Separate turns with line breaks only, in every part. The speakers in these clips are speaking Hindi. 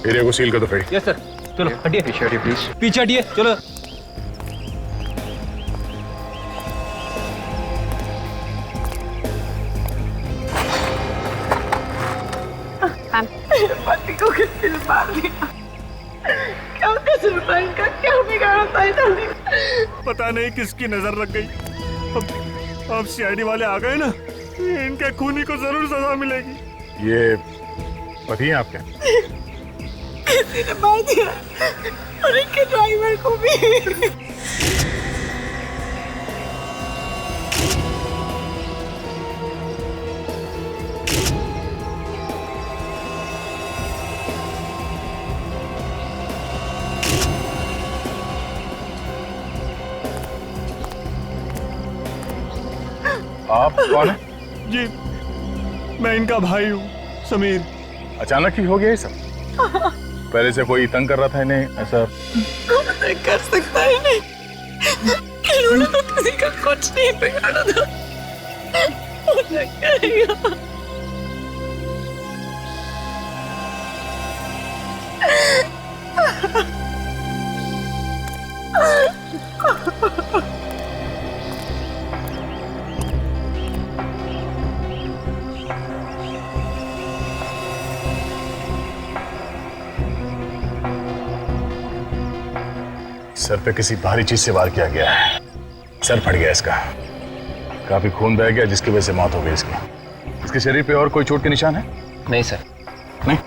एरिया को सील कर दो फ्रेडी।
Yes sir. चलो हटिए,
पीछे हटिए प्लीज।
पीछे हटिए, चलो।
पति को किसने मार दिया? क्या कसूर था इनका? क्या बिगाड़ा था इन्होंने?
पता नहीं किसकी नजर लग गई। अब सीआईडी वाले आ गए ना, इनके खूनी को जरूर सजा मिलेगी।
ये पति है आपके?
किसी ने मार दिया और इनके ड्राइवर को भी।
आप कौन है?
जी, मैं इनका भाई हूँ, समीर।
अचानक ही हो गया ये सब? पहले से कोई तंग कर रहा था इन्हें ऐसा?
नहीं कर सकता है नहीं। इन्होंने तो किसी का कुछ नहीं बिगाड़ा था। उन्हें करेगा।
सर पे किसी भारी चीज से वार किया गया है। सर फट गया इसका, काफी खून बह गया जिसकी वजह से मौत हो गई इसकी। इसके शरीर पे और कोई चोट के निशान है?
नहीं सर।
नहीं।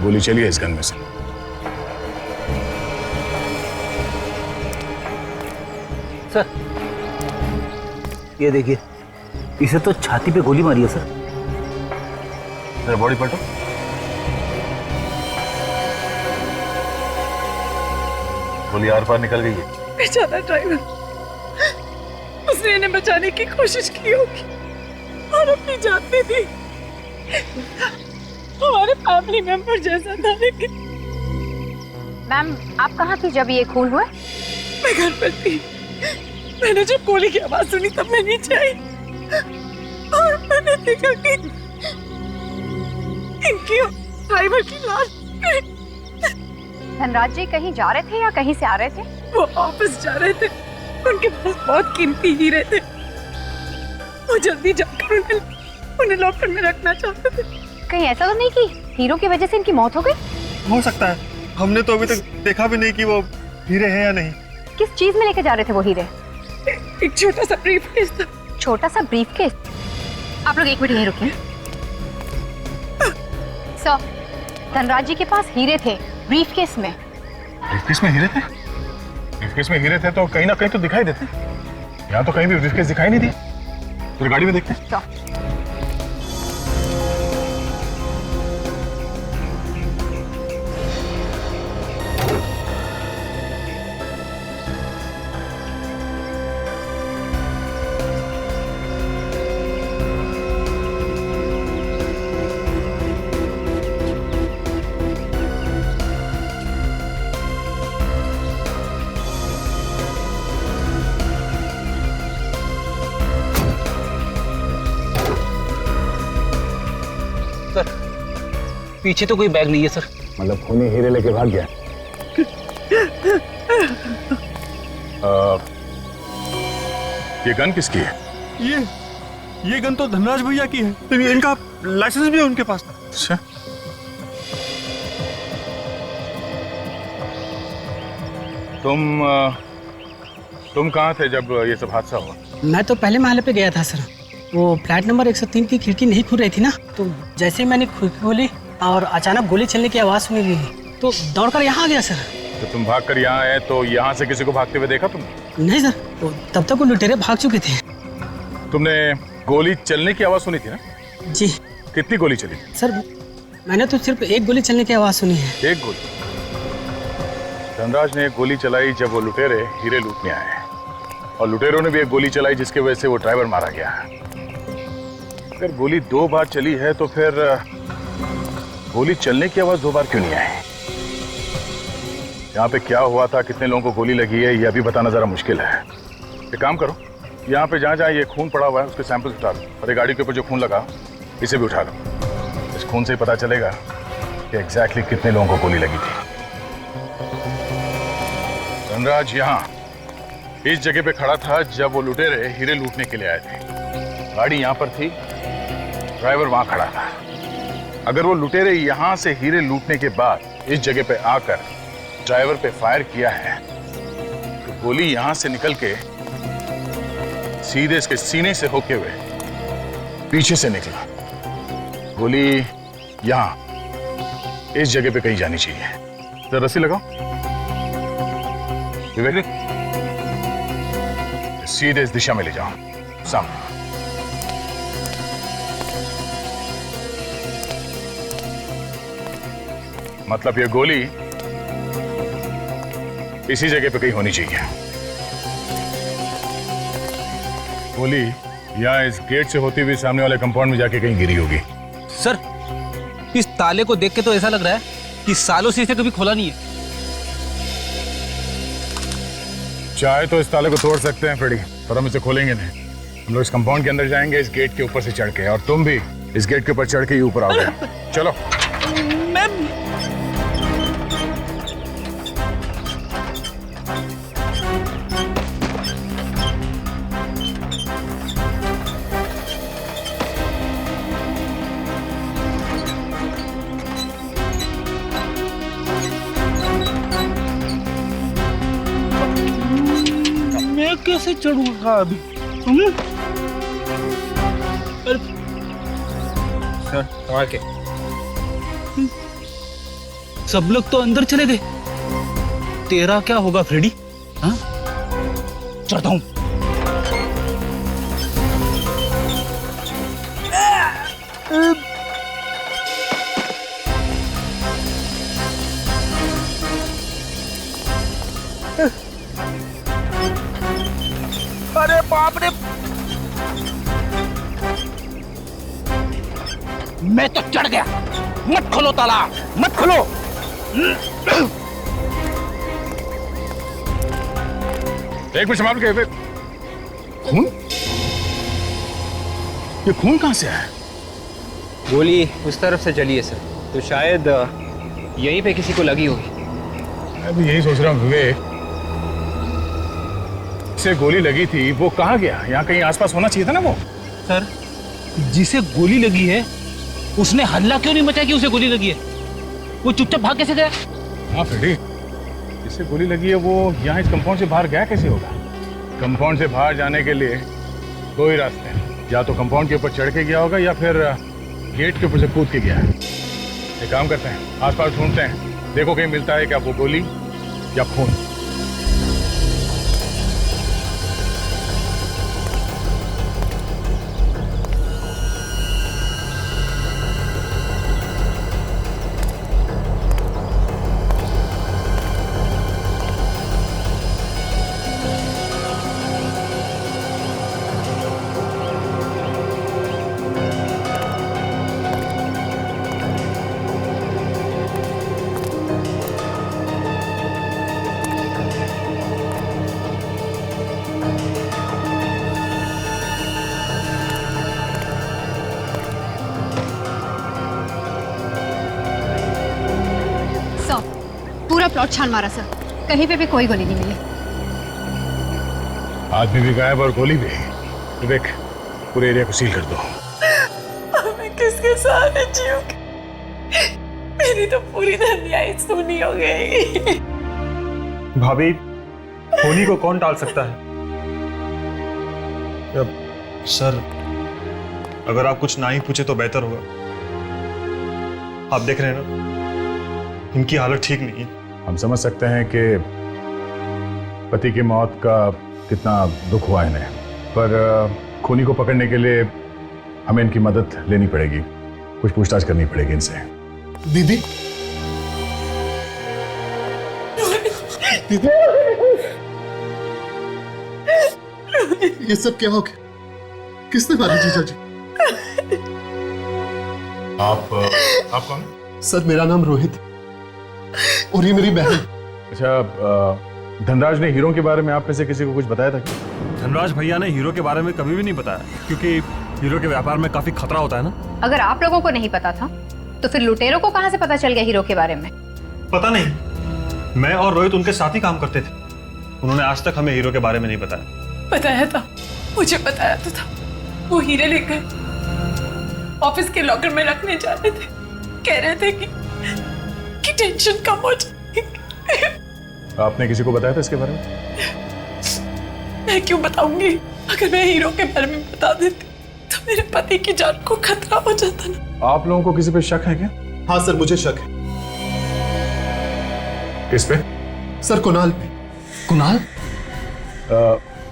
गोली चली है इस गन में से।
सर ये देखिए, इसे तो छाती पे गोली मारी है सर।
जरा बॉडी पलटो। गोली आर पार निकल गई है।
बेचारा ड्राइवर, उसने इन्हें बचाने की कोशिश की होगी और अपनी जान दे दी। हमारे फैमिली मेंबर जैसा था। लेकिन
मैम, आप कहाँ थी जब ये खून हुआ?
मैं घर पर थी। मैंने जब गोली की आवाज सुनी तब मैं नीचे आई और मैंने देखा कि इनकी ड्राइवर की लाश।
धनराज जी कहीं जा रहे थे या कहीं से आ रहे थे?
वो ऑफिस जा रहे थे। उनके पास बहुत कीमती हीरे थे। वो जल्दी जाकर उन्हें लॉकर में रखना चाहते थे।
कहीं ऐसा तो नहीं कि हीरो की वजह से इनकी मौत हो गई?
हो सकता है, हमने तो अभी तक देखा भी नहीं कि वो हीरे हैं या नहीं।
किस चीज में लेके जा रहे थे वो हीरे?
एक छोटा सा ब्रीफकेस था।
छोटा सा ब्रीफकेस? आप लोग एक मिनट यहीं रुकिए। सर, धनराज जी के पास हीरे थे ब्रीफकेस में।
ब्रीफकेस में हीरे थे? ब्रीफकेस में हीरे थे तो कहीं ना कहीं तो दिखाई देते। यहाँ तो कहीं भी ब्रीफकेस दिखाई नहीं दी। तो गाड़ी में देखते हैं।
तो
पीछे तो कोई बैग नहीं है सर।
मतलब खूनी हीरे लेके भाग गया। ये गन किसकी है?
ये गन तो धनराज भैया की है। तो इनका लाइसेंस भी है उनके पास।
अच्छा, तुम कहाँ थे जब ये सब हादसा हुआ?
मैं तो पहले महल पे गया था सर। वो फ्लैट नंबर 103 की खिड़की नहीं खुल रही थी ना, तो जैसे ही मैंने खिड़की खोली और अचानक गोली चलने की आवाज़ सुनी दी तो दौड़कर यहाँ आ गया सर।
तो तुम भागकर यहाँ आए तो यहाँ से किसी को भागते हुए देखा तुमने?
नहीं सर, तो तब तक वो लुटेरे भाग चुके थे।
तुमने गोली चलने की आवाज़ सुनी थी ना?
जी।
कितनी गोली चली?
सर मैंने तो सिर्फ एक गोली चलने की आवाज़ सुनी है।
एक गोली? धनराज ने एक गोली चलाई जब वो लुटेरे हीरे लूटने आए, और लुटेरों ने भी एक गोली चलाई जिसकी वजह से वो ड्राइवर मारा गया। अगर गोली 2 बार चली है तो फिर गोली चलने की आवाज 2 बार क्यों नहीं आई? यहाँ पे क्या हुआ था, कितने लोगों को गोली लगी है, ये अभी बताना जरा मुश्किल है। एक काम करो, यहाँ पे जहाँ जहाँ ये खून पड़ा हुआ है उसके सैंपल उठा लो, और ये गाड़ी के ऊपर जो खून लगा इसे भी उठा लो। इस खून से ही पता चलेगा कि एग्जैक्टली कितने लोगों को गोली लगी थी। धनराज यहाँ इस जगह पे खड़ा था जब वो लुटेरे हीरे लूटने के लिए आए थे। गाड़ी यहाँ पर थी, ड्राइवर वहां खड़ा था। अगर वो लुटेरे यहां से हीरे लूटने के बाद इस जगह पे आकर ड्राइवर पे फायर किया है तो गोली यहां से निकल के सीधे इसके सीने से होके हुए पीछे से निकला। गोली यहां इस जगह पे कहीं जानी चाहिए। जरा रस्सी लगाओ विवेक, सीधे इस दिशा में ले जाओ, सामने। मतलब ये गोली इसी जगह पे कहीं होनी चाहिए। गोली यहाँ इस गेट से होती हुई सामने वाले कंपाउंड में जाके कहीं गिरी होगी।
सर, इस ताले को देख के तो ऐसा लग रहा है कि सालों से इसे कभी खोला नहीं है।
चाहे तो इस ताले को तोड़ सकते हैं फ्रेडी, पर हम इसे खोलेंगे नहीं। हम लोग इस कंपाउंड के अंदर जाएंगे इस गेट के ऊपर से चढ़ के, और तुम भी इस गेट के ऊपर चढ़ के ही ऊपर आओगे। चलो।
मैं कैसे चढ़ूंगा अभी? सर, संभाल के। सब लोग तो अंदर चले गए, तेरा क्या होगा फ्रेडी? हाँ, चढ़ता हूं। अरे बाप रे, मैं तो चढ़ गया। मत खोलो ताला, मत खोलो।
एक मिनट संभाल के। खून? ये खून कहां से आया?
गोली उस तरफ से चली है सर, तो शायद यहीं पे किसी को लगी होगी।
मैं भी यही सोच रहा हूँ विवेक, से गोली लगी थी वो कहाँ गया? यहाँ कहीं आसपास होना चाहिए था ना वो।
सर, जिसे गोली लगी है उसने हल्ला क्यों नहीं मचाया कि उसे गोली लगी है? वो चुपचाप भाग कैसे गया?
हाँ फ्रेडी, जिसे गोली लगी है वो यहाँ इस कंपाउंड से बाहर गया कैसे होगा? कंपाउंड से बाहर जाने के लिए दो ही रास्ते हैं, या तो कंपाउंड के ऊपर चढ़ के गया होगा या फिर गेट के ऊपर से कूद के गया है। एक काम करते हैं, आसपास ढूंढते हैं, देखो कहीं मिलता है क्या वो गोली या खून।
पूरा प्लॉट छान मारा सर, कहीं पे भी कोई गोली नहीं मिली।
आदमी भी गायब और गोली भी। विवेक, पूरे एरिया को सील कर दो।
मैं किसके साथ जीऊंगी? मेरी तो पूरी दुनिया ही सुनी हो गई।
भाभी, होनी को कौन टाल सकता है? सर, अगर आप कुछ ना ही पूछे तो बेहतर होगा। आप देख रहे हैं ना, इनकी हालत ठीक नहीं है।
हम समझ सकते हैं कि पति की मौत का कितना दुख हुआ इन्हें, पर खूनी को पकड़ने के लिए हमें इनकी मदद लेनी पड़ेगी, कुछ पूछताछ करनी पड़ेगी इनसे।
दीदी, दीदी, ये सब क्या हो गया? किसने मारी जीजा जी?
आप कौन?
सर, मेरा नाम रोहित है और ये मेरी बहन।
अच्छा, धनराज ने हीरो के बारे में आप में से किसी को कुछ बताया था क्या?
धनराज भैया ने हीरो के बारे में कभी भी नहीं बताया, क्योंकि हीरो के व्यापार में काफी खतरा होता है ना।
अगर आप लोगों को नहीं पता था तो फिर लुटेरों को कहां से पता चल गया हीरो के बारे में?
पता नहीं, मैं और रोहित उनके साथ ही काम करते थे। उन्होंने आज तक हमें हीरो के बारे में नहीं बताया।
बताया था, मुझे बताया तो था। वो हीरे लेकर ऑफिस के लॉकर में रखने जा रहे थे। कह रहे थे कि टेंशन कम हो जाए।
आपने किसी को बताया था इसके बारे में?
मैं क्यों बताऊंगी? अगर मैं हीरो के बारे में बता देती तो मेरे पति की जान को खतरा हो जाता ना।
आप लोगों को किसी पे शक है क्या?
हाँ सर, मुझे शक है।
किस पे?
सर कुणाल पे।
कुणाल?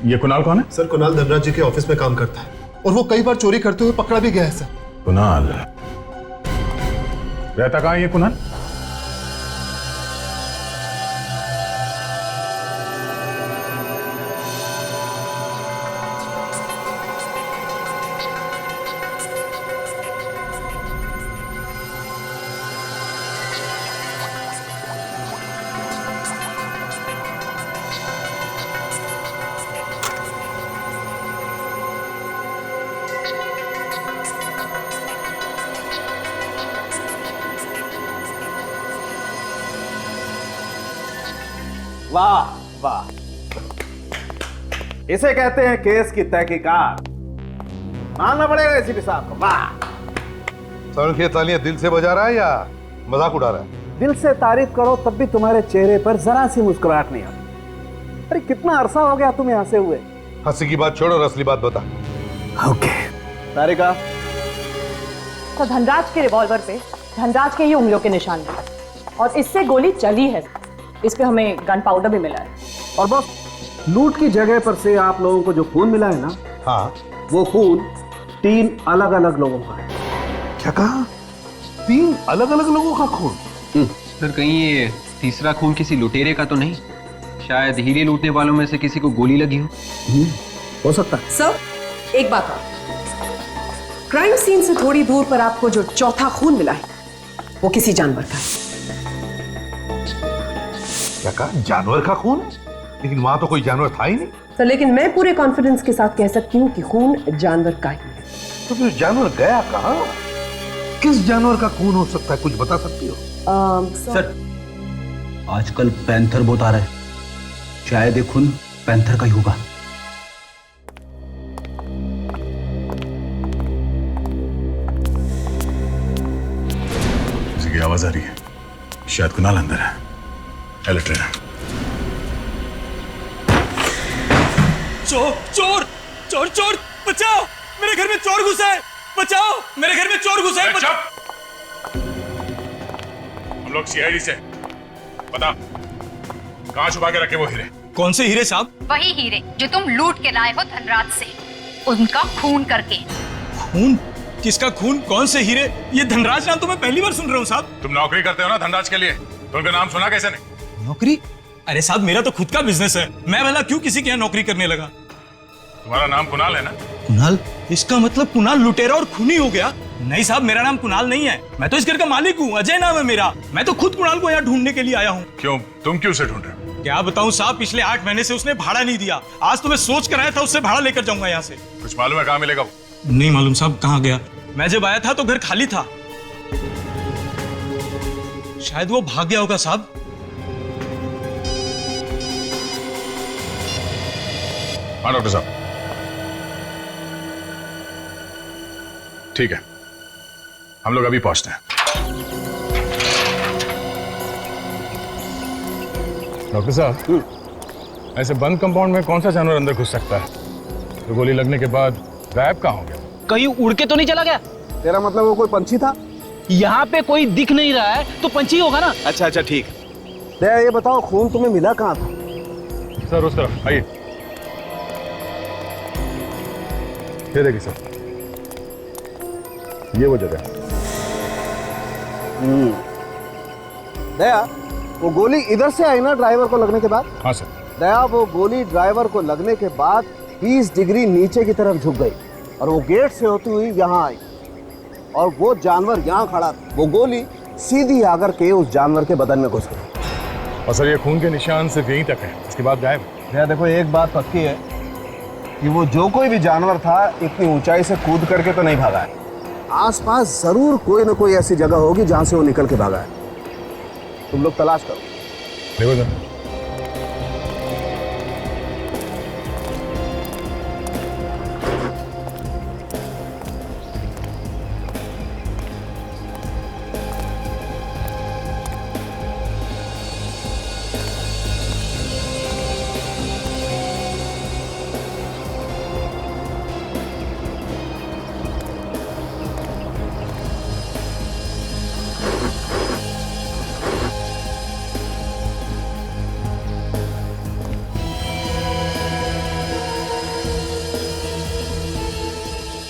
ये कुणाल कौन है?
सर कुणाल धनराज जी के ऑफिस में काम करता है और वो कई बार चोरी करते हुए पकड़ा भी गया है सर।
कुणाल रहता कहाँ है ये कुणाल?
वाह वाह, इसे कहते हैं केस की तहकीकात। मानना पड़ेगा एसीपी साहब को। वाह।
सर ये तालियां दिल से बजा रहा है या मजाक उड़ा रहा है?
दिल से तारीफ करो तब भी तुम्हारे चेहरे पर जरा सी मुस्कुराहट नहीं आती। अरे कितना अरसा हो गया तुम यहाँ से हुए?
हंसी की बात छोड़ और असली बात बता।
ओके तारिका।
तो धनराज के रिवॉल्वर पे धनराज के ही उंगलियों के निशान हैं और इससे गोली चली है। इस पे हमें गन पाउडर भी मिला है।
और बस लूट की जगह पर से आप लोगों को जो खून मिला है ना,
हाँ,
वो खून 3 अलग अलग लोगों का है।
क्या कहा? 3 अलग अलग लोगों का खून?
सर कहीं ये तीसरा खून किसी लुटेरे का तो नहीं? शायद हीरे लूटने वालों में से किसी को गोली लगी हो
सकता है।
सर एक बात और, क्राइम सीन से थोड़ी दूर पर आपको जो चौथा खून मिला है वो किसी जानवर का है।
क्या कहा? जानवर का खून? लेकिन वहां तो कोई जानवर था ही नहीं।
सर लेकिन मैं पूरे कॉन्फिडेंस के साथ कह सकती हूँ कि खून जानवर का ही है।
तो फिर जानवर गया कहाँ? किस जानवर का खून हो सकता है, कुछ बता सकती हो?
सर आजकल पैंथर बहुत आ रहा है, शायद ये खून पैंथर का ही होगा।
किसी की आवाज आ रही है, शायद कुणाल अंदर है। ट्रेन।
चोर चोर चोर चोर, बचाओ, मेरे घर में चोर घुसा है, बचाओ, मेरे घर में चोर घुसा है।
हम लोग सीआईडी से, बता कहां छुपा के रखे वो हीरे?
कौन से हीरे साहब?
वही हीरे जो तुम लूट के लाए हो धनराज से, उनका खून करके।
खून? किसका खून? कौन से हीरे? ये धनराज नाम तो मैं पहली बार सुन रहा हूँ साहब।
तुम नौकरी करते हो ना धनराज के लिए, तो उनका नाम सुना कैसे नहीं?
नौकरी? अरे साहब मेरा तो खुद का बिजनेस है, मैं भला क्यों किसी के यहाँ नौकरी करने लगा?
तुम्हारा नाम कुणाल है ना?
कुणाल? इसका मतलब कुणाल लुटेरा और खूनी हो गया? नहीं साहब, मेरा नाम कुणाल नहीं है, मैं तो इस घर का मालिक हूँ, अजय नाम है मेरा। मैं तो खुद कुणाल को यहाँ ढूंढने के लिए आया हूँ।
क्यों? तुम क्यों उसे ढूंढ रहे हो?
क्या बताऊँ साहब, पिछले 8 महीने से उसने भाड़ा नहीं दिया। आज तो मैं सोच कर आया था उससे भाड़ा लेकर जाऊंगा यहाँ से।
कुछ मालूम है कहाँ मिलेगा वो?
नहीं मालूम साहब, कहाँ गया? मैं जब आया था तो घर खाली था, शायद वो भाग गया होगा साहब।
हाँ डॉक्टर साहब, ठीक है, हम लोग अभी पहुंचते हैं। डॉक्टर साहब, ऐसे बंद कंपाउंड में कौन सा जानवर अंदर घुस सकता है तो गोली लगने के बाद गायब कहाँ हो गया?
कहीं उड़ के तो नहीं चला गया?
तेरा मतलब वो कोई पंछी था?
यहाँ पे कोई दिख नहीं रहा है तो पंछी होगा ना।
अच्छा अच्छा ठीक। ये बताओ खून तुम्हें मिला कहाँ था?
सर उस तरफ आइए। ये देखिए सर, ये वो जगह।
दया, वो गोली इधर से आई ना ड्राइवर को लगने के बाद?
हाँ सर।
दया, वो गोली ड्राइवर को लगने के बाद 20 डिग्री नीचे की तरफ झुक गई और वो गेट से होती हुई यहाँ आई और वो जानवर यहाँ खड़ा था। वो गोली सीधी आकर के उस जानवर के बदन में घुस गई।
और सर ये खून के निशान सिर्फ यहीं तक है, इसके बाद गायब।
भैया देखो, एक बात पक्की है कि वो जो कोई भी जानवर था इतनी ऊंचाई से कूद करके तो नहीं भागा है। आसपास जरूर कोई ना कोई ऐसी जगह होगी जहां से वो निकल के भागा है। तुम लोग तलाश करो।
देखो सर,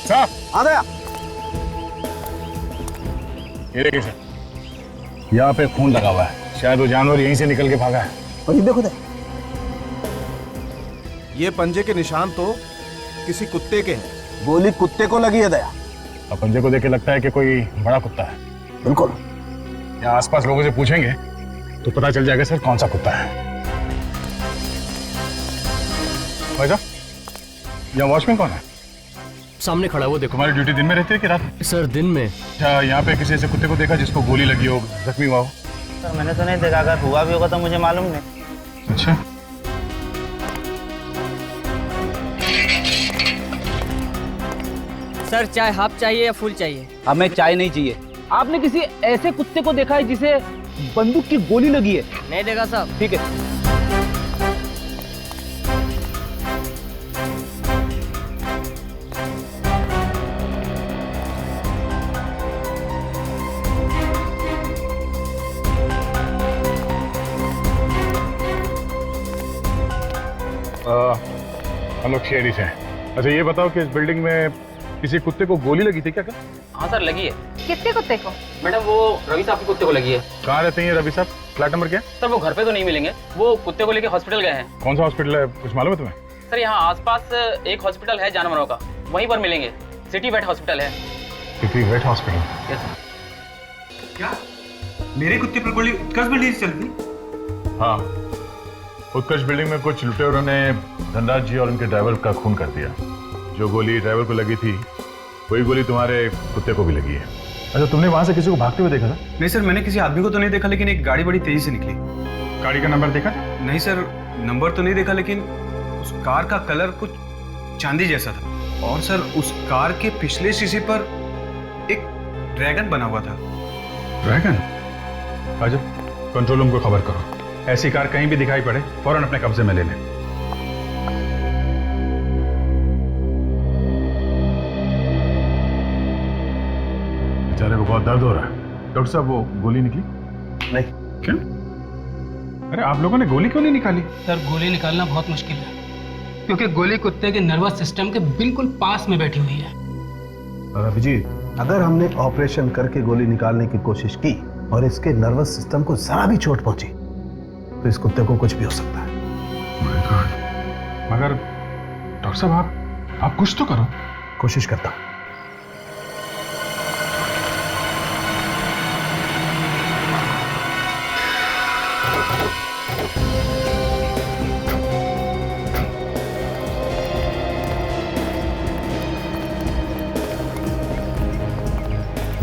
साहब
आ गया।
ये देखिए सर, यहाँ पे खून लगा हुआ है, शायद वो जानवर यहीं से निकल के भागा है।
और ये देखो ये पंजे के निशान तो किसी कुत्ते के हैं। गोली कुत्ते को लगी है दया।
और पंजे को देख के लगता है कि कोई बड़ा कुत्ता है।
बिल्कुल।
यहाँ आसपास लोगों से पूछेंगे तो पता चल जाएगा सर कौन सा कुत्ता है। भाई साहब, यहाँ वॉचमैन कौन है?
सामने खड़ा है वो, देखो।
तुम्हारी ड्यूटी दिन में रहती है कि रात में?
सर दिन में।
अच्छा, यहाँ पे किसी ऐसे कुत्ते को देखा जिसको गोली लगी हो, जख्मी हुआ हो?
सर मैंने तो नहीं देखा, अगर हुआ भी होगा तो मुझे मालूम नहीं।
अच्छा,
सर चाय हाफ चाहिए या फुल चाहिए?
हमें चाय नहीं चाहिए।
आपने किसी ऐसे कुत्ते को देखा है जिसे बंदूक की गोली लगी है?
नहीं देखा साहब।
ठीक है।
हम लोग शेरी से हैं। अच्छा ये बताओ कि इस बिल्डिंग में किसी कुत्ते को गोली लगी थी क्या?
हाँ सर लगी है।
कितने कुत्ते को?
मैडम वो रवि साहब के कुत्ते को लगी है।
कहाँ रहते हैं ये रवि साहब? फ्लैट नंबर क्या?
सर वो घर पे तो नहीं मिलेंगे, वो कुत्ते को लेके हॉस्पिटल गए हैं।
कौन सा हॉस्पिटल है, कुछ मालूम है तुम्हें?
सर यहाँ आसपास एक हॉस्पिटल है जानवरों का, वहीं पर मिलेंगे। सिटी वेट हॉस्पिटल है।
City vet hospital?
Yes sir.
क्या मेरे कुत्ते पर गोली उत्कर्ष बिल्डिंग से चलती?
हाँ, उत्कर्ष बिल्डिंग में कुछ लुटेरों ने धनराज जी और उनके ड्राइवर का खून कर दिया। जो गोली ड्राइवर को लगी थी वही गोली तुम्हारे कुत्ते को भी लगी है। अच्छा, तुमने वहां से किसी को भागते हुए देखा था?
नहीं सर, मैंने किसी आदमी को तो नहीं देखा, लेकिन एक गाड़ी बड़ी तेजी से निकली।
गाड़ी का नंबर देखा?
नहीं सर, नंबर तो नहीं देखा, लेकिन उस कार का कलर कुछ चांदी जैसा था। और सर उस कार के पिछले शीशे पर एक ड्रैगन बना हुआ था।
ड्रैगन? अच्छा, कंट्रोल रूम को खबर करो, ऐसी कार कहीं भी दिखाई पड़े फौरन अपने कब्जे में ले लें। बेचारे को बहुत दर्द हो रहा है। डॉक्टर साहब वो गोली निकली?
नहीं।
क्यों? अरे आप लोगों ने गोली क्यों नहीं निकाली?
सर गोली निकालना बहुत मुश्किल है, क्योंकि गोली कुत्ते के नर्वस सिस्टम के बिल्कुल पास में बैठी हुई है।
अभिजीत, अगर हमने ऑपरेशन करके गोली निकालने की कोशिश की और इसके नर्वस सिस्टम को जरा भी चोट पहुंची तो इस कुत्ते को कुछ भी हो सकता है।
मगर डॉक्टर साहब आप कुछ तो करो।
कोशिश करता हूं।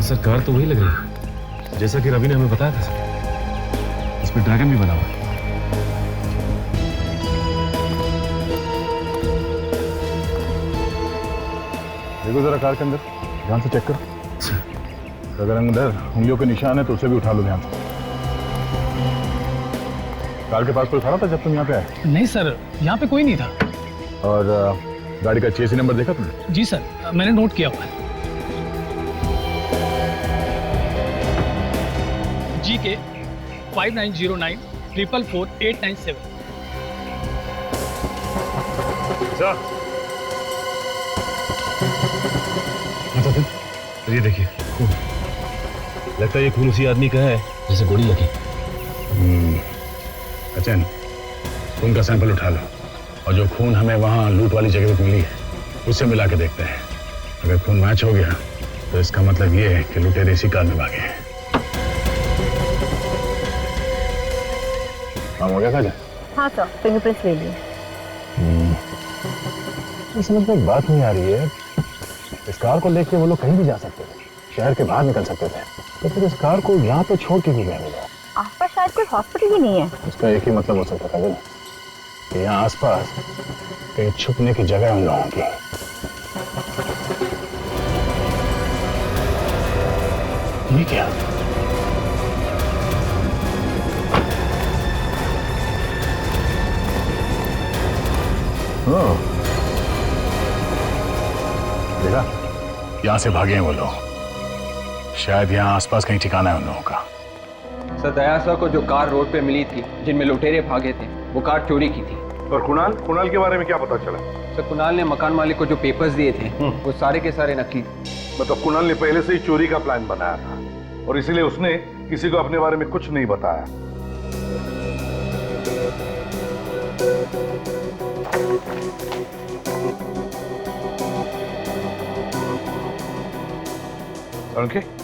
सर कार तो वही लग रही है जैसा कि रवि ने हमें बताया था सर। इस पर ड्रैगन भी बना हुआ है।
देखो जरा कार के अंदर, ध्यान से चेक करो। अगर अंदर उंगलियों के निशान है तो उसे भी उठा लो ध्यान से। कार के पास कोई खड़ा था जब तुम यहाँ पे आए?
नहीं सर, यहाँ पे कोई नहीं था।
और गाड़ी का चेसी नंबर देखा तुमने?
जी सर, मैंने नोट किया हुआ है। GK 5909 444 897।
ये देखिए खून, लगता है ये खून उसी आदमी का है जिसे गोली लगी।
अच्छा, खून का सैंपल उठा लो और जो खून हमें वहाँ लूट वाली जगह पे मिली है उससे मिला के देखते हैं। अगर खून मैच हो गया तो इसका मतलब ये है कि लुटेरे इसी कार में भागे हैं।
काम हो गया काजल?
हाँ सर, फिंगरप्रिंट्स ले लिए।
इस समझ में एक बात नहीं आ रही है, इस कार को लेके वो लोग कहीं भी जा सकते थे, शहर के बाहर निकल सकते थे, तो फिर इस कार को यहाँ पे छोड़ के क्यों गए लोग?
आसपास शायद कोई हॉस्पिटल ही नहीं है।
इसका एक ही मतलब हो सकता है काजल, कि यहाँ आसपास कहीं छुपने की जगह है उन लोगों की। ये क्या? देखा, यहां से भागे हैं वो लोग। शायद यहाँ आसपास कहीं ठिकाना है उन लोगों का।
सर दया सर को जो कार रोड पे मिली थी जिनमें लुटेरे भागे थे, वो कार चोरी की थी।
और कुणाल के बारे में क्या पता चला?
सर कुणाल ने मकान मालिक को जो पेपर्स दिए थे वो सारे के सारे नकली थे।
मतलब कुणाल ने पहले से ही चोरी का प्लान बनाया था और इसीलिए उसने किसी को अपने बारे में कुछ नहीं बताया।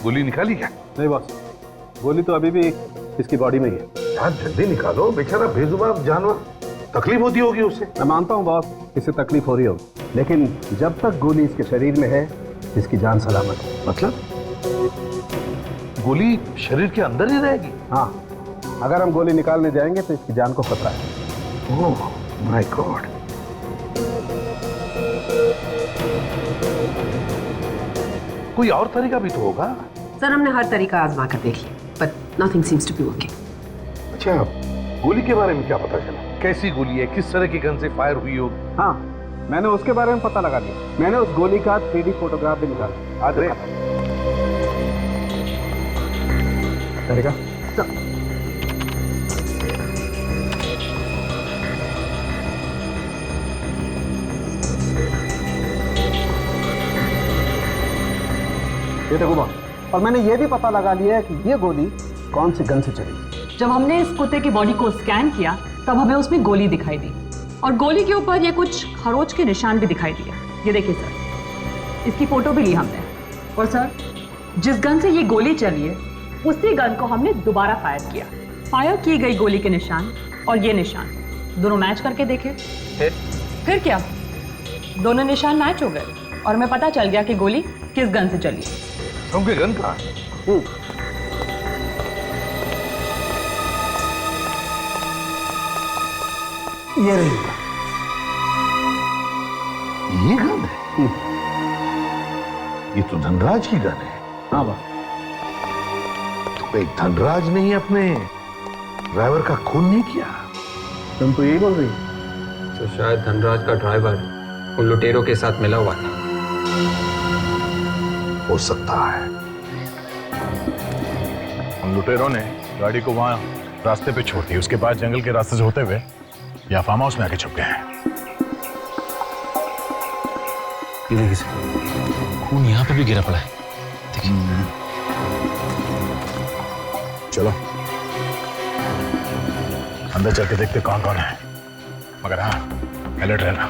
गोली निकाली क्या?
नहीं बॉस, गोली तो अभी भी इसकी बॉडी में ही है।
यार जल्दी निकालो, बेचारा बेजुबान जानवर, तकलीफ होती होगी उसे।
मैं मानता हूँ बॉस, इसे तकलीफ हो रही होगी, लेकिन जब तक गोली इसके शरीर में है, इसकी जान सलामत है।
मतलब गोली शरीर के अंदर ही रहेगी?
हाँ, अगर हम गोली निकालने जाएंगे तो इसकी जान को खतरा है।
Oh my God. कोई और तरीका भी तो होगा।
सर हमने हर तरीका आजमा कर देख लिया, but nothing seems to be working.
अच्छा, गोली के बारे में क्या पता चला? कैसी गोली है, किस तरह की गन से फायर हुई होगी?
हाँ, मैंने उसके बारे में पता लगा लिया। मैंने उस गोली का 3D फोटोग्राफ भी निकाला। आज तरीका ये देखो बॉस, और मैंने ये भी पता लगा लिया है कि ये गोली कौन सी गन से चली।
जब हमने इस कुत्ते की बॉडी को स्कैन किया तब हमें उसमें गोली दिखाई दी और गोली के ऊपर ये कुछ खरोच के निशान भी दिखाई दिए। ये देखिए सर, इसकी फोटो भी ली हमने। और सर, जिस गन से ये गोली चली है उसी गन को हमने दोबारा फायर किया। फायर की गई गोली के निशान और ये निशान दोनों मैच करके देखे। फिर क्या, दोनों निशान मैच हो गए और हमें पता चल गया कि गोली किस गन से चली।
उनके गन कहाँ?
ये रही।
ये गन है? ये तो धनराज की गन है।
हाँ बस,
तो भाई धनराज ने ही अपने ड्राइवर का खून नहीं किया?
तुम तो यही बोल रही?
तो शायद धनराज का ड्राइवर उन लुटेरों के साथ मिला हुआ था।
हो सकता है। उन लुटेरों ने गाड़ी को वहां रास्ते पे छोड़ दी, उसके बाद जंगल के रास्ते से होते हुए या फार्म हाउस में आके छुप गए हैं।
ये देखिए, खून यहाँ पे भी गिरा पड़ा है। देखिए।
चलो अंदर चल के देखते कौन कौन है, मगर हाँ अलर्ट रहना।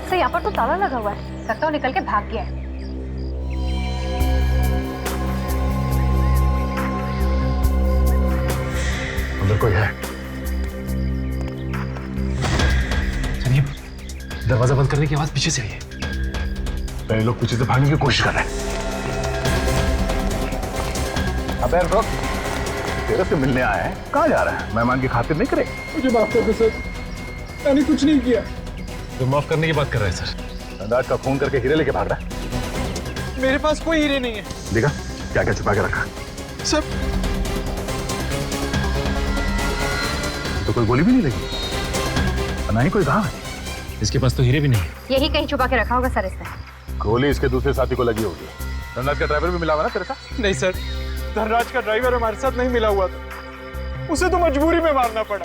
सर यहाँ पर तो ताला लगा हुआ है, लगता है निकल के भाग गया है।
अंदर कोई है?
चलिए, दरवाजा बंद करने की आवाज पीछे से आई है।
पहले लोग पीछे से भागने की कोशिश कर रहे हैं। अबे रुक, तेरे से मिलने आए हैं, कहाँ जा रहा है? मेहमान की खातिर नहीं करे?
मुझे माफ कर दो सर, मैंने कुछ नहीं किया।
तो माफ करने की बात कर रहे हैं सर।
धनराज का खून करके हीरे लेके भाग रहा है।
मेरे पास कोई हीरे नहीं है।
देखा क्या क्या छुपा के रखा?
सर
तो कोई गोली भी नहीं लगी, ना ही कोई घाव है।
इसके पास तो हीरे भी नहीं है।
यही कहीं छुपा के रखा होगा सर इसने।
गोली इसके दूसरे साथी को लगी होगी। धनराज का ड्राइवर भी मिला हुआ ना तेरे साथ?
नहीं सर, धनराज का ड्राइवर हमारे साथ नहीं मिला हुआ था, उसे तो मजबूरी में मारना पड़ा।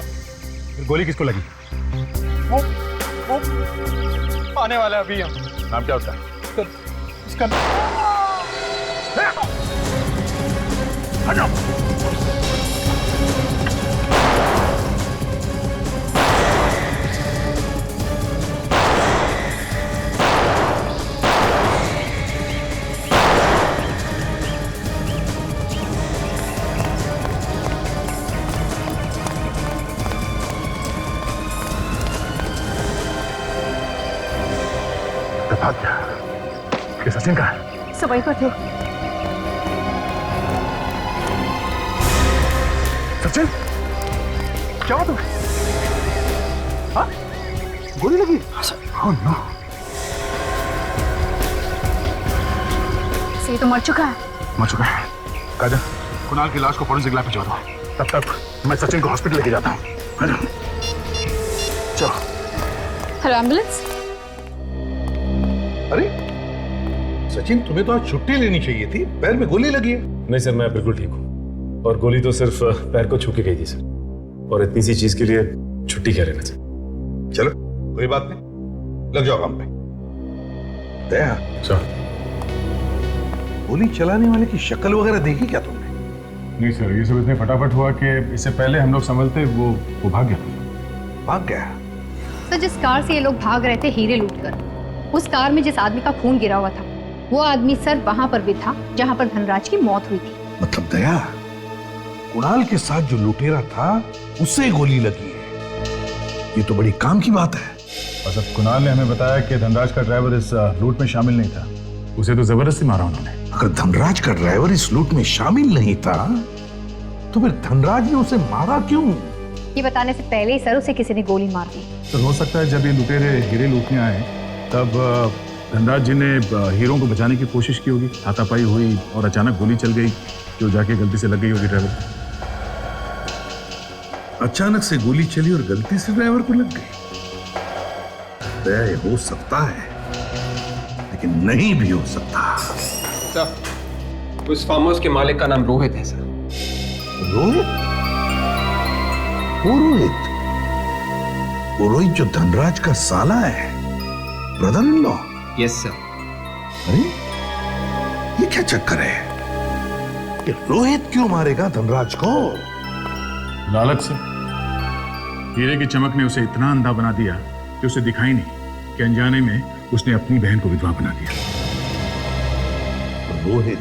फिर गोली किसको लगी?
वो आने वाला है अभी। हम
नाम क्या उसका?
उसका
हटो। तो भाग गया। ये सचिन कहाँ है?
सब वहीं पर थे।
सचिन, क्या हुआ तुम्हें? हाँ? गोली लगी? Oh, no.
ये तो मर चुका है।
मर चुका है। काजल, कुणाल की लाश को फॉरेंसिक लैब भिजवा दो। तब तक मैं सचिन को हॉस्पिटल लेके जाता हूँ। चलो।
Hello ambulance.
अरे सचिन, तुम्हें तो आज छुट्टी लेनी चाहिए थी, पैर में गोली लगी है।
नहीं सर, मैं बिल्कुल ठीक हूँ, और गोली तो सिर्फ पैर को छू के गई थी सर, और इतनी सी चीज के लिए छुट्टी क्या लेना सर।
चलो कोई बात नहीं, लग जाओ काम पे। दया,
सर
गोली चलाने वाले की शक्ल वगैरह देखी क्या तुमने?
नहीं सर, ये सब इतने फटाफट हुआ कि इससे पहले हम लोग संभलते वो भाग गया।
भाग गया?
तो जिस कार से ये लोग भाग रहे थे हीरे लूटकर, उस कार में जिस आदमी का खून गिरा हुआ था, वो आदमी सर वहां पर भी था जहां पर धनराज की मौत हुई थी।
मतलब दया, कुणाल के साथ जो लुटेरा था उससे गोली लगी है, ये तो बड़ी काम की बात है।
और सब कुणाल ने हमें बताया कि धनराज का ड्राइवर इस लूट में शामिल नहीं था, उसे तो जबरदस्ती मारा उन्होंने।
अगर धनराज का ड्राइवर इस लूट में शामिल नहीं था तो फिर धनराज ने उसे मारा क्यों?
ये बताने से पहले ही सर उसे किसी ने गोली मार दी।
तो हो सकता है जब ये लुटेरे हीरे लूटने आए तब धनराज जी ने हीरो को बचाने की कोशिश की होगी, हाथापाई हुई और अचानक गोली चल गई जो जाके गलती से लग गई होगी ड्राइवर।
अचानक से गोली चली और गलती से ड्राइवर को लग गई। दया, ये हो सकता है लेकिन नहीं भी हो सकता।
सर, उस फार्म हाउस के मालिक का नाम रोहित है सर।
रोहित? वो रोहित? वो रोहित जो धनराज का साला है, brother in law?
Yes sir.
अरे ये क्या चक्कर है कि रोहित क्यों मारेगा धनराज को?
लालच से। हीरे की चमक ने उसे इतना अंधा बना दिया कि उसे दिखाई नहीं कि अनजाने में उसने अपनी बहन को विधवा बना दिया।
रोहित,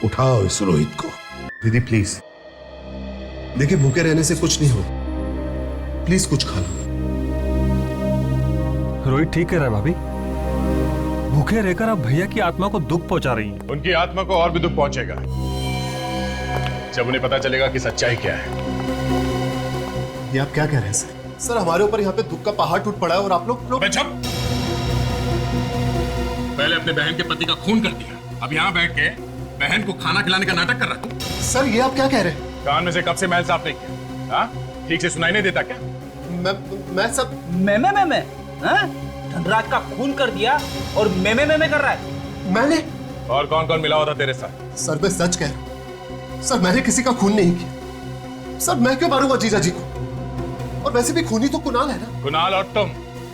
उठाओ इस रोहित को।
दीदी प्लीज, देखिए भूखे रहने से कुछ नहीं हो, प्लीज कुछ खा लो।
रोहित ठीक कह रहा है भाभी, भूखे रहकर आप भैया की आत्मा को दुख पहुंचा रही हैं।
उनकी आत्मा को और भी दुख पहुंचेगा जब उन्हें पता चलेगा कि सच्चाई क्या है।
ये आप क्या कह रहे हैं सर? सर हमारे ऊपर यहाँ पे दुख का पहाड़ टूट पड़ा है और आप लोग
पहले अपने बहन के पति का खून कर दिया, अब यहाँ बैठ के बहन को खाना खिलाने का नाटक कर रहा तू।
सर ये आप क्या कह रहे हैं?
कान में से कब से मैल साफ नहीं किया? हाँ? ठीक से सुनाई नहीं देता क्या?
मैं सब मैं धनराज का खून कर दिया और मैं कर रहा है।
मैंने?
और कौन कौन मिला हुआ था तेरे साथ?
सर मैं सच कह रहा हूँ सर, मैंने किसी का खून नहीं किया। सर मैं क्यों मारूंगा जीजा जी को? और वैसे भी खूनी तो कुणाल है ना।
कुणाल और तुम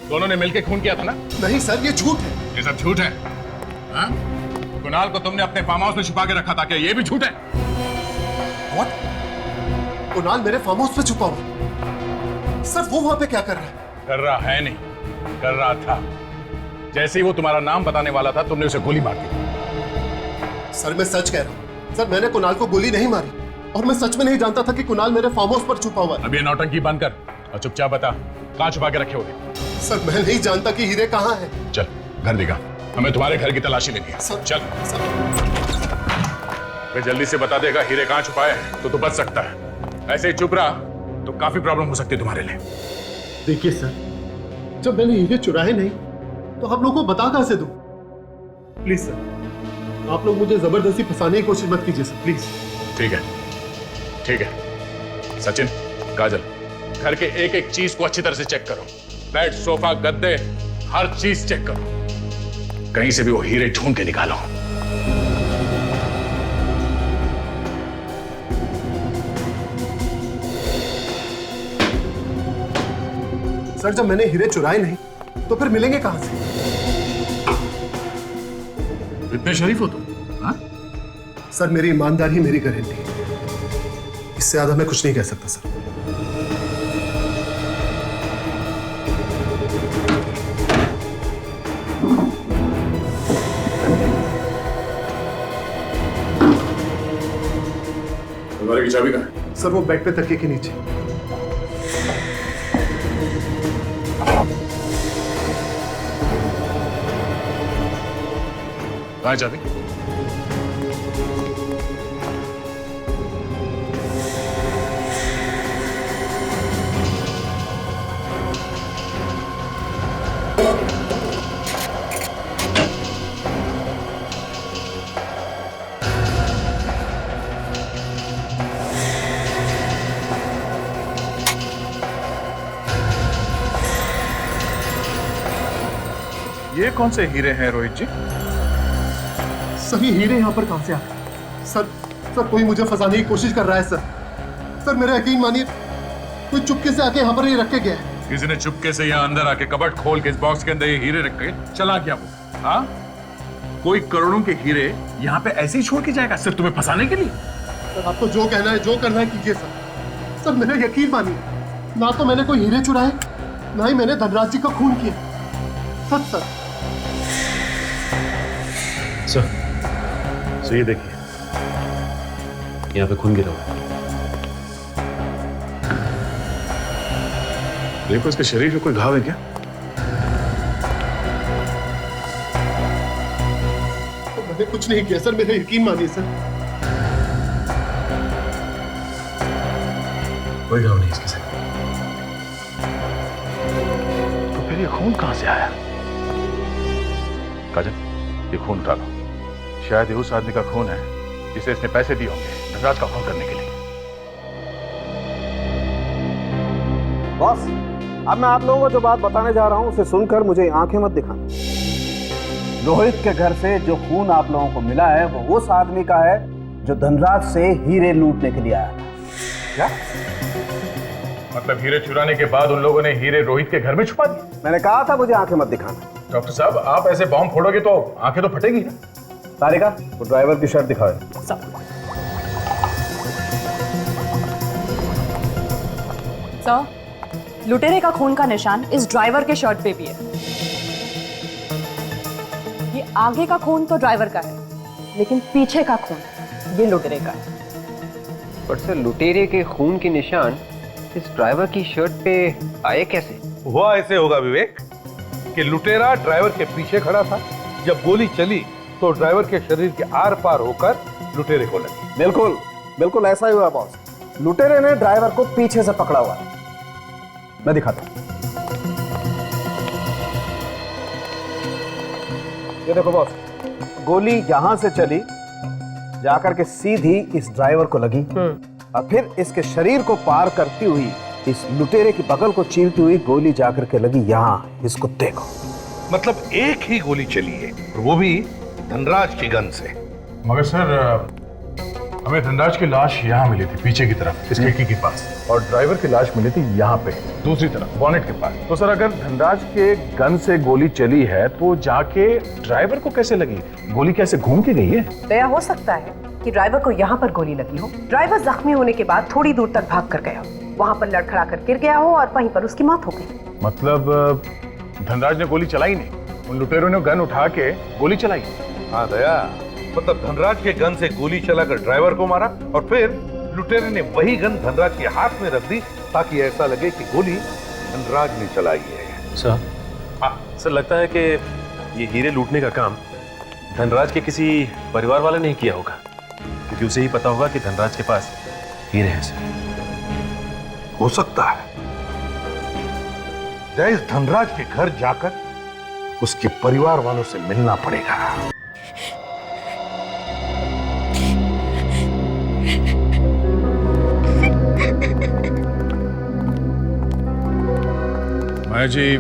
दोनों ने मिलकर खून किया था ना?
नहीं सर, ये झूठ है।
ये सब झूठ है। हाँ? कुणाल को तुमने अपने फार्म हाउस में छुपा के रखा था, क्या ये भी झूठ है?
What? कुणाल मेरे फार्म हाउस पे छुपा हुआ? सर वो वहां पे क्या कर रहा है?
कर रहा है नहीं, कर रहा था। जैसे ही वो तुम्हारा नाम बताने वाला था तुमने उसे गोली मार दी।
सर मैं सच कह रहा हूँ सर, मैंने कुणाल को गोली नहीं मारी और मैं सच में नहीं जानता था कि कुणाल मेरे फार्म हाउस पर छुपा हुआ है।
अब ये नौटंकी बंद कर और चुपचाप बता कहाँ छुपा के रखे होगे?
सर मैं नहीं जानता कि हीरे कहाँ है।
चल घर दिखा, हमें तुम्हारे घर की तलाशी लेनी है। चल मैं जल्दी से बता देगा हीरे कहाँ छुपाए तो तू बच सकता है, ऐसे ही चुप रहा तो काफी प्रॉब्लम हो सकती है तुम्हारे लिए।
देखिए सर, जब मैंने हीरे चुराए नहीं तो आप लोगों को बता कहां से दूं? प्लीज सर, आप लोग मुझे जबरदस्ती फंसाने की कोशिश मत कीजिए सर, प्लीज।
ठीक है, ठीक है। सचिन, काजल, घर के एक एक चीज को अच्छी तरह से चेक करो। बेड, सोफा, गद्दे, हर चीज चेक करो। कहीं से भी वो हीरे ढूंढ के निकालो।
सर जब मैंने हीरे चुराए नहीं तो फिर मिलेंगे कहां से?
इतने शरीफ हो तुम? हाँ?
सर मेरी ईमानदारी मेरी गारंटी है, इससे ज्यादा मैं कुछ नहीं कह सकता सर।
तुम्हारे की चाबी कहाँ है?
सर वो बेड पे तकिए के नीचे।
कहाँ चाबी? ये कौन से हीरे हैं रोहित जी?
सर ये हीरे यहाँ पर कहाँ से आ गए? सर कोई मुझे फंसाने की कोशिश कर रहा है सर मेरा यकीन मानिए, कोई चुपके से आके यहाँ पर ये रख के गया है।
किसी ने चुपके से यहाँ अंदर आके कबर्ड खोल के इस बॉक्स के अंदर ये हीरे रख के चला गया वो। हाँ, कोई करोड़ों के हीरे यहाँ पे ऐसे ही छोड़ के जाएगा सिर्फ तुम्हें फंसाने के लिए?
सर आपको जो कहना है जो करना है कीजिए सर मेरा यकीन मानिए, ना तो मैंने कोई हीरे चुराए, ना ही मैंने धनराज जी का खून किया। सर
सर ये देखिए, यहाँ पे खून गिरा हुआ है।
देखो इसके शरीर पे कोई घाव है क्या?
तो मैंने कुछ नहीं किया सर, मेरा यकीन मानिए सर।
कोई घाव नहीं इसके सर।
तो फिर ये खून कहां से आया? काजल, ये खून उठा लो। शायद ये उस आदमी का खून है जिसे इसने पैसे दिए होंगे धनराज का खून करने के लिए।
बॉस, अब मैं आप लोगों को जो बात बताने जा रहा हूं उसे सुनकर मुझे आंखें मत दिखाना। रोहित के घर से जो खून आप लोगों को मिला है वो उस आदमी का है जो धनराज से हीरे लूटने के लिए आया था। क्या
मतलब हीरे चुराने के बाद उन लोगों ने हीरे रोहित के घर में छुपा दिए?
मैंने कहा था मुझे आंखें मत दिखाना।
डॉक्टर साहब, आप ऐसे बॉम्ब फोड़ोगे तो आंखें तो फटेगी ना।
तारिका, वो ड्राइवर की शर्ट दिखाओ।
सर, लुटेरे का खून का निशान इस ड्राइवर के शर्ट पे भी है। ये आगे का खून तो ड्राइवर का है, लेकिन पीछे का खून ये लुटेरे का है।
पर सर, लुटेरे के खून के निशान इस ड्राइवर की शर्ट पे आए कैसे?
वो ऐसे होगा विवेक कि लुटेरा ड्राइवर के पीछे खड़ा था, जब गोली चली तो ड्राइवर के शरीर के आर पार होकर लुटेरे को लगी।
बिल्कुल बिल्कुल ऐसा ही हुआ बॉस। लुटेरे ने ड्राइवर को पीछे से पकड़ा हुआ है। मैं दिखाता हूं। ये देखो बॉस, गोली यहां से चली जाकर के सीधी इस ड्राइवर को लगी और फिर इसके शरीर को पार करती हुई इस लुटेरे की बगल को चीरती हुई गोली जाकर के लगी यहाँ इस कुत्ते को।
मतलब एक ही गोली चली है, और वो भी धनराज की गन से।
मगर सर, हमें धनराज की लाश यहाँ मिली थी पीछे की तरफ इस खिड़की के पास, और ड्राइवर की लाश मिली थी यहाँ पे दूसरी तरफ बॉनेट के पास। तो सर अगर धनराज के गन से गोली चली है तो जाके ड्राइवर को कैसे लगी? गोली कैसे घूम के गई है?
तो यह हो सकता है कि ड्राइवर को यहाँ पर गोली लगी हो, ड्राइवर जख्मी होने के बाद थोड़ी दूर तक भाग कर गया हो, वहाँ पर लड़खड़ा कर गिर गया हो और वहीं पर उसकी मौत हो गई।
मतलब धनराज ने गोली चलाई नहीं, उन लुटेरों ने गन उठा के गोली चलाई।
हाँ दया, मतलब धनराज के गन से गोली चलाकर ड्राइवर को मारा और फिर लुटेरे ने वही गन धनराज के हाथ में रख दी ताकि ऐसा लगे कि गोली धनराज ने चलाई है।
सर, सर लगता है कि ये हीरे लूटने का काम धनराज के किसी परिवार वाले ने किया होगा, क्योंकि उसे ही पता होगा कि धनराज के पास हीरे हैं। सर,
हो सकता है इस धनराज के घर जाकर उसके परिवार वालों से मिलना पड़ेगा।
माया जी,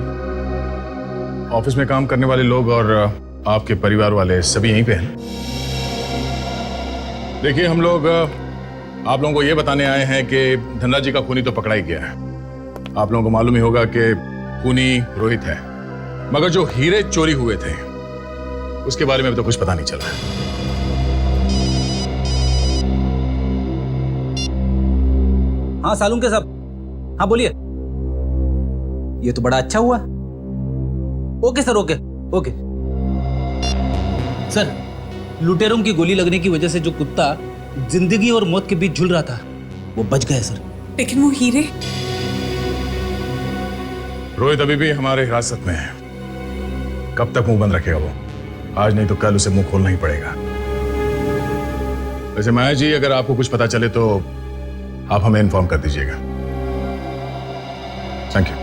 ऑफिस में काम करने वाले लोग और आपके परिवार वाले सभी यहीं पे हैं। देखिए, हम लोग आप लोगों को ये बताने आए हैं कि धनराज जी का खूनी तो पकड़ा ही गया है। आप लोगों को मालूम ही होगा कि खूनी रोहित है, मगर जो हीरे चोरी हुए थे उसके बारे में अभी तो कुछ पता नहीं चला।
हाँ सालुंके साहब, हाँ बोलिए। ये तो बड़ा अच्छा हुआ। Okay sir, okay okay sir. लुटेरों की गोली लगने की वजह से जो कुत्ता जिंदगी और मौत के बीच झूल रहा था वो बच गया सर।
लेकिन वो हीरे?
रोहित अभी भी हमारे हिरासत में है। कब तक मुंह बंद रखेगा वो? आज नहीं तो कल उसे मुंह खोलना ही पड़ेगा। वैसे माया जी, अगर आपको कुछ पता चले तो आप हमें इन्फॉर्म कर दीजिएगा। Thank you.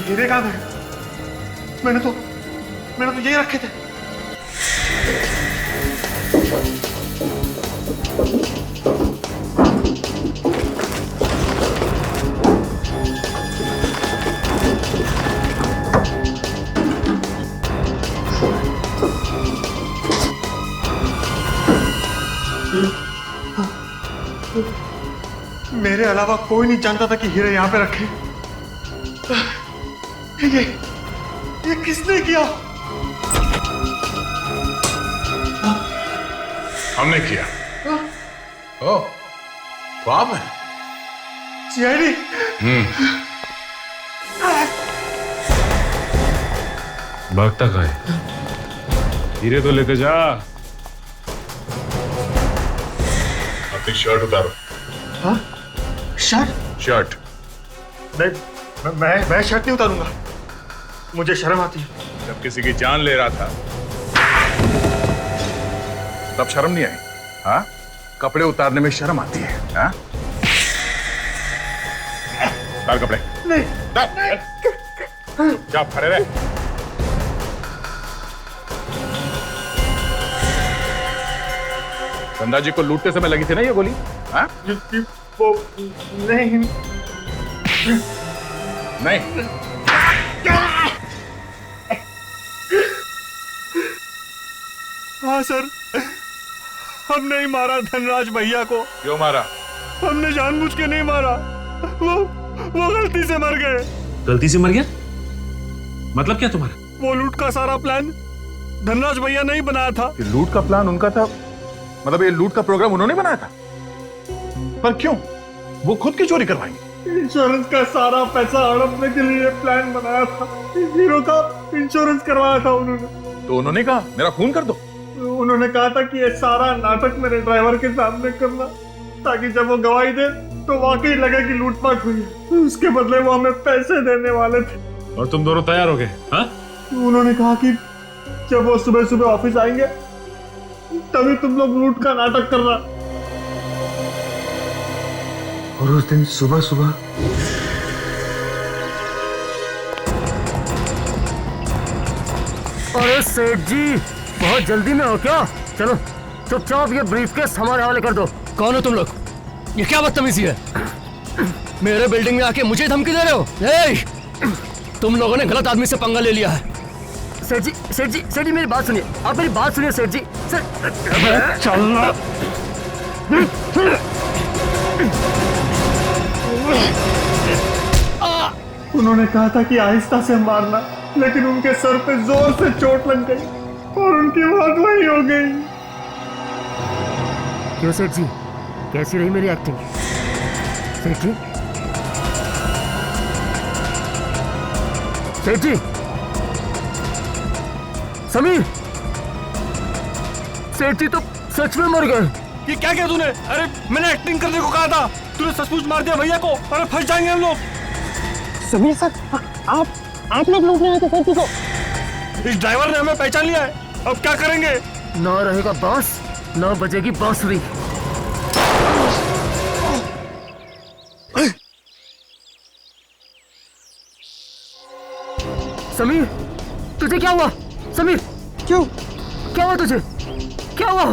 हीरे कहाँ गए? मैंने तो यही रखे थे। मेरे अलावा कोई नहीं जानता था कि हीरे यहाँ पे रखे। ये किसने किया?
हमने किया। ओ, तो आप हैं?
सीआईडी?
भागता कहाँ है? हीरे तो लेके जा।
अपनी शर्ट उतारो।
हाँ? शर्ट?
शर्ट।
नहीं, मैं शर्ट नहीं उतारूंगा। मुझे शर्म आती है।
जब किसी की जान ले रहा था तब शर्म नहीं आई? हाँ? कपड़े उतारने में शर्म आती है? हाँ? उतार कपड़े।
नहीं।
जा, खड़े रहे। गंगा जी को लूटते समय लगी थी ना ये गोली? हाँ?
वो नहीं।
नहीं।
हाँ सर, हमने ही मारा धनराज भैया को।
क्यों मारा?
हमने जानबूझ के नहीं मारा, वो गलती से मर गए।
गलती से मर गया? मतलब क्या तुम्हारा?
वो लूट का सारा प्लान धनराज भैया नहीं बनाया था।
लूट का प्लान उनका था? मतलब ये लूट का प्रोग्राम उन्होंने बनाया था? पर क्यों? वो खुद की चोरी करवाएंगे?
इंश्योरेंस का सारा पैसा हड़पने के लिए प्लान बनाया था। हीरो का इंश्योरेंस करवाया था उन्होंने।
तो उन्होंने कहा मेरा खून कर दो।
उन्होंने कहा था कि ये सारा नाटक मेरे ड्राइवर के सामने करना, ताकि जब वो गवाही दे तो वाकई लगे कि लूटपाट हुई है। उसके बदले वो हमें पैसे देने वाले थे।
और तुम दोनों तैयार हो गए? हाँ?
उन्होंने कहा कि जब वो सुबह सुबह ऑफिस आएंगे तभी तुम लोग लूट का नाटक करना। और उस दिन सुबह सुबह
अरे सेठ जी, बहुत जल्दी में हो क्या? चलो चुपचाप ये ब्रीफकेस हमारे हवाले कर दो। कौन हो तुम लोग? ये क्या बदतमीजी है? मेरे बिल्डिंग में आके मुझे धमकी दे रहे हो? तुम लोगों ने गलत आदमी से पंगा ले लिया है। सेठ जी मेरी बात सुनिए। आप मेरी बात सुनिए सेठ जी। चलना।
उन्होंने कहा था कि आहिस्ता से मारना, लेकिन उनके सर पे जोर से चोट लग गई और उनकी मौत वही हो गई।
क्यों सेठ जी, कैसी रही मेरी एक्टिंग? सेठ जी, सेठ जी, समीर, सेठ जी तो सच में मर गए।
ये क्या किया तूने? अरे मैंने एक्टिंग करने को कहा था, तूने सचमुच मार दिया भैया को। अरे फंस जाएंगे हम लोग।
समीर सर, आप लोग लूटने आए थे सेठ जी को।
इस ड्राइवर ने हमें पहचान लिया है, अब क्या करेंगे?
ना रहेगा बांस, ना बजेगी बांसुरी। समीर, तुझे क्या हुआ? समीर, क्यों? क्या हुआ तुझे? क्या हुआ?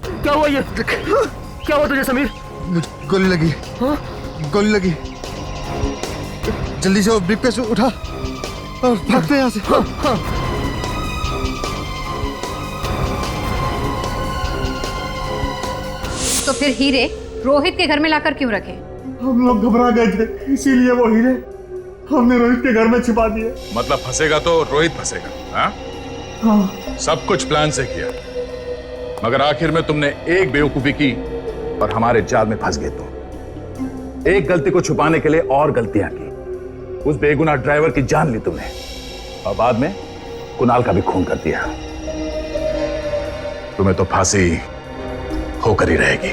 क्या हुआ ये? क्या हुआ तुझे समीर?
गोली लगी।
हाँ?
गोली लगी। जल्दी से वो ब्रीफकेस उठा और भागते यहाँ से।
हाँ, हाँ।
तो फिर हीरे रोहित के घर में लाकर क्यों रखे?
हम लोग घबरा गए थे, इसीलिए वो हीरे हमने रोहित के घर में छिपा दिए।
मतलब फंसेगा तो रोहित फंसेगा, हाँ?
हाँ।
सब कुछ प्लान से किया, मगर आखिर में तुमने एक बेवकूफी की और हमारे जाल में फंस गए तुम। एक गलती को छुपाने के लिए और गलतियां की। उस बेगुनाह ड्राइवर की जान ली तुमने और बाद में कुणाल का भी खून कर दिया। तुम्हें तो फांसी होकर ही रहेगी।